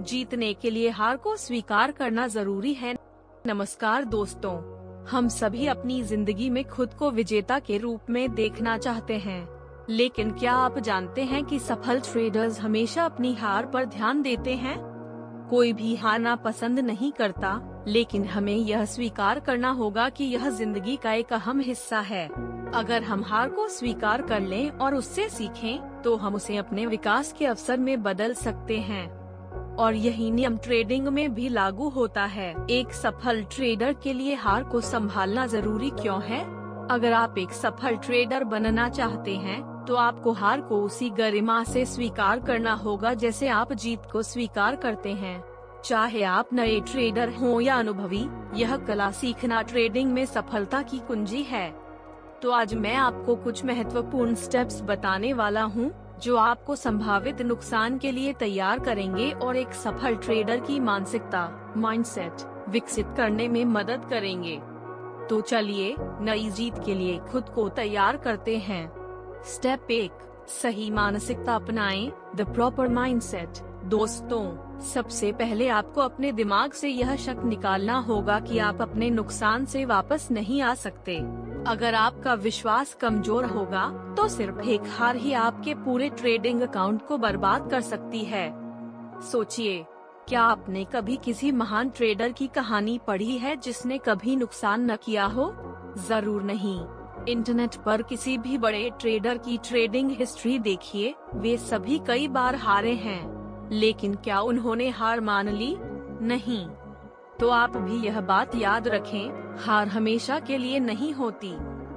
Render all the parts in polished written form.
जीतने के लिए हार को स्वीकार करना जरूरी है। नमस्कार दोस्तों, हम सभी अपनी जिंदगी में खुद को विजेता के रूप में देखना चाहते हैं, लेकिन क्या आप जानते हैं कि सफल ट्रेडर्स हमेशा अपनी हार पर ध्यान देते हैं? कोई भी हारना पसंद नहीं करता, लेकिन हमें यह स्वीकार करना होगा कि यह जिंदगी का एक अहम हिस्सा है। अगर हम हार को स्वीकार कर लें और उससे सीखें, तो हम उसे अपने विकास के अवसर में बदल सकते हैं। और यही नियम ट्रेडिंग में भी लागू होता है। एक सफल ट्रेडर के लिए हार को संभालना जरूरी क्यों है? अगर आप एक सफल ट्रेडर बनना चाहते हैं, तो आपको हार को उसी गरिमा से स्वीकार करना होगा जैसे आप जीत को स्वीकार करते हैं। चाहे आप नए ट्रेडर हों या अनुभवी, यह कला सीखना ट्रेडिंग में सफलता की कुंजी है। तो आज मैं आपको कुछ महत्वपूर्ण स्टेप्स बताने वाला हूँ, जो आपको संभावित नुकसान के लिए तैयार करेंगे और एक सफल ट्रेडर की मानसिकता माइंडसेट विकसित करने में मदद करेंगे। तो चलिए नई जीत के लिए खुद को तैयार करते हैं। स्टेप 1, सही मानसिकता अपनाएं, द प्रॉपर माइंडसेट। दोस्तों, सबसे पहले आपको अपने दिमाग से यह शक निकालना होगा कि आप अपने नुकसान से वापस नहीं आ सकते। अगर आपका विश्वास कमजोर होगा, तो सिर्फ एक हार ही आपके पूरे ट्रेडिंग अकाउंट को बर्बाद कर सकती है। सोचिए, क्या आपने कभी किसी महान ट्रेडर की कहानी पढ़ी है जिसने कभी नुकसान न किया हो? जरूर नहीं। इंटरनेट पर किसी भी बड़े ट्रेडर की ट्रेडिंग हिस्ट्री देखिए, वे सभी कई बार हारे हैं, लेकिन क्या उन्होंने हार मान ली? नहीं। तो आप भी यह बात याद रखें, हार हमेशा के लिए नहीं होती।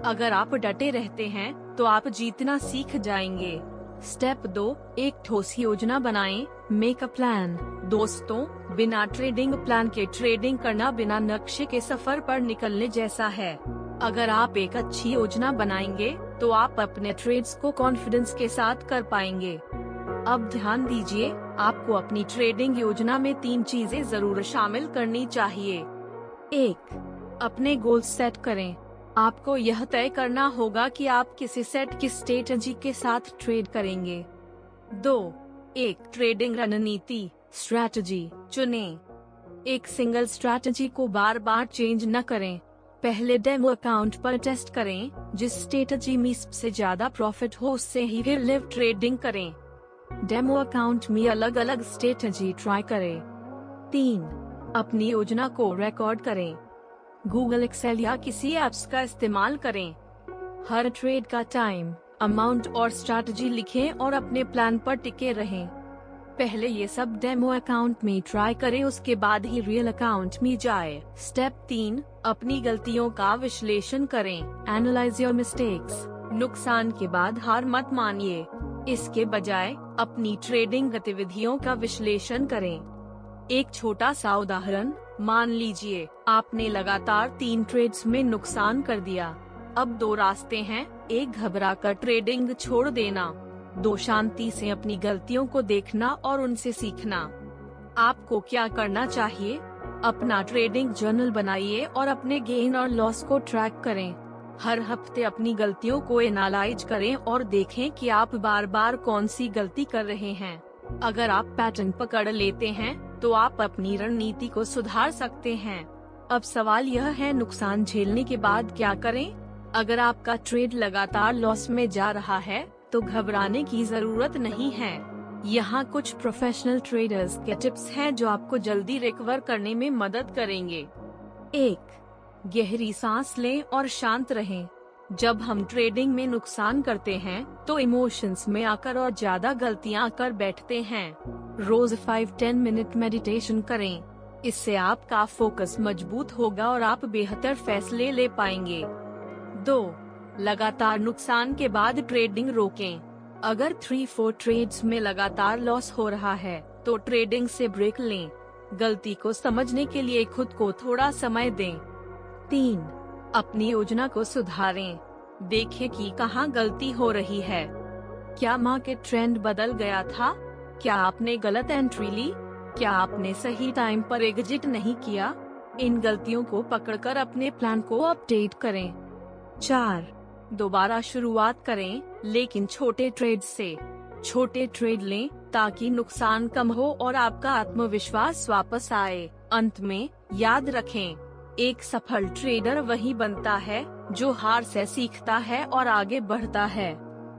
अगर आप डटे रहते हैं, तो आप जीतना सीख जाएंगे। स्टेप 2, एक ठोस योजना बनाएं, मेक अ प्लान। दोस्तों, बिना ट्रेडिंग प्लान के ट्रेडिंग करना बिना नक्शे के सफर पर निकलने जैसा है। अगर आप एक अच्छी योजना बनाएंगे, तो आप अपने ट्रेड्स को कॉन्फिडेंस के साथ कर पाएंगे। अब ध्यान दीजिए, आपको अपनी ट्रेडिंग योजना में 3 चीजें जरूर शामिल करनी चाहिए। 1, अपने गोल सेट करें। आपको यह तय करना होगा कि आप किसी सेट की स्ट्रेटजी के साथ ट्रेड करेंगे। 2, एक ट्रेडिंग रणनीति स्ट्रैटेजी चुनें। एक सिंगल स्ट्रैटेजी को बार बार चेंज न करें। पहले डेमो अकाउंट पर टेस्ट करें, जिस स्ट्रेटेजी में सबसे ज्यादा प्रॉफिट हो उससे ही फिर लिव ट्रेडिंग करें। डेमो अकाउंट में अलग अलग स्ट्रेटेजी ट्राई करें। 3, अपनी योजना को रिकॉर्ड करें। गूगल एक्सेल या किसी ऐप्स का इस्तेमाल करें। हर ट्रेड का टाइम, अमाउंट और स्ट्रैटेजी लिखें और अपने प्लान पर टिके रहें। पहले ये सब डेमो अकाउंट में ट्राई करें, उसके बाद ही रियल अकाउंट में जाए। स्टेप 3, अपनी गलतियों का विश्लेषण करें, एनालाइज योर मिस्टेक्स। नुकसान के बाद हार मत मानिए, इसके बजाय अपनी ट्रेडिंग गतिविधियों का विश्लेषण करें। एक छोटा सा उदाहरण, मान लीजिए आपने लगातार 3 ट्रेड्स में नुकसान कर दिया। अब 2 रास्ते हैं, एक घबराकर ट्रेडिंग छोड़ देना, 2 शांति से अपनी गलतियों को देखना और उनसे सीखना। आपको क्या करना चाहिए? अपना ट्रेडिंग जर्नल बनाइए और अपने गेन और लॉस को ट्रैक करें। हर हफ्ते अपनी गलतियों को एनालाइज करें और देखें कि आप बार बार कौन सी गलती कर रहे हैं। अगर आप पैटर्न पकड़ लेते हैं, तो आप अपनी रणनीति को सुधार सकते हैं। अब सवाल यह है, नुकसान झेलने के बाद क्या करें? अगर आपका ट्रेड लगातार लॉस में जा रहा है, तो घबराने की जरूरत नहीं है। यहाँ कुछ प्रोफेशनल ट्रेडर्स के टिप्स हैं जो आपको जल्दी रिकवर करने में मदद करेंगे। 1, गहरी सांस लें और शांत रहें। जब हम ट्रेडिंग में नुकसान करते हैं, तो इमोशंस में आकर और ज्यादा गलतियां कर बैठते हैं। रोज 5-10 मिनट मेडिटेशन करें, इससे आपका फोकस मजबूत होगा और आप बेहतर फैसले ले पाएंगे। 2, लगातार नुकसान के बाद ट्रेडिंग रोकें। अगर 3-4 ट्रेड्स में लगातार लॉस हो रहा है, तो ट्रेडिंग से ब्रेक लें। गलती को समझने के लिए खुद को थोड़ा समय दें। 3, अपनी योजना को सुधारें। देखें कि कहां गलती हो रही है। क्या मार्केट ट्रेंड बदल गया था? क्या आपने गलत एंट्री ली? क्या आपने सही टाइम पर एग्जिट नहीं किया? इन गलतियों को पकड़कर अपने प्लान को अपडेट करें। 4, दोबारा शुरुआत करें, लेकिन छोटे ट्रेड से। छोटे ट्रेड लें, ताकि नुकसान कम हो और आपका आत्मविश्वास वापस आए। अंत में याद रखें, एक सफल ट्रेडर वही बनता है जो हार से सीखता है और आगे बढ़ता है।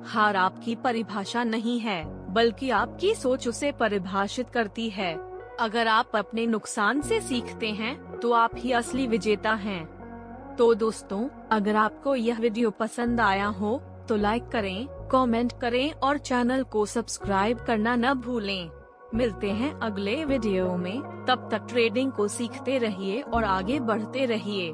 हार आपकी परिभाषा नहीं है, बल्कि आपकी सोच उसे परिभाषित करती है। अगर आप अपने नुकसान से सीखते हैं, तो आप ही असली विजेता हैं। तो दोस्तों, अगर आपको यह वीडियो पसंद आया हो तो लाइक करें, कमेंट करें और चैनल को सब्सक्राइब करना न भूलें। मिलते हैं अगले वीडियो में, तब तक ट्रेडिंग को सीखते रहिए और आगे बढ़ते रहिए।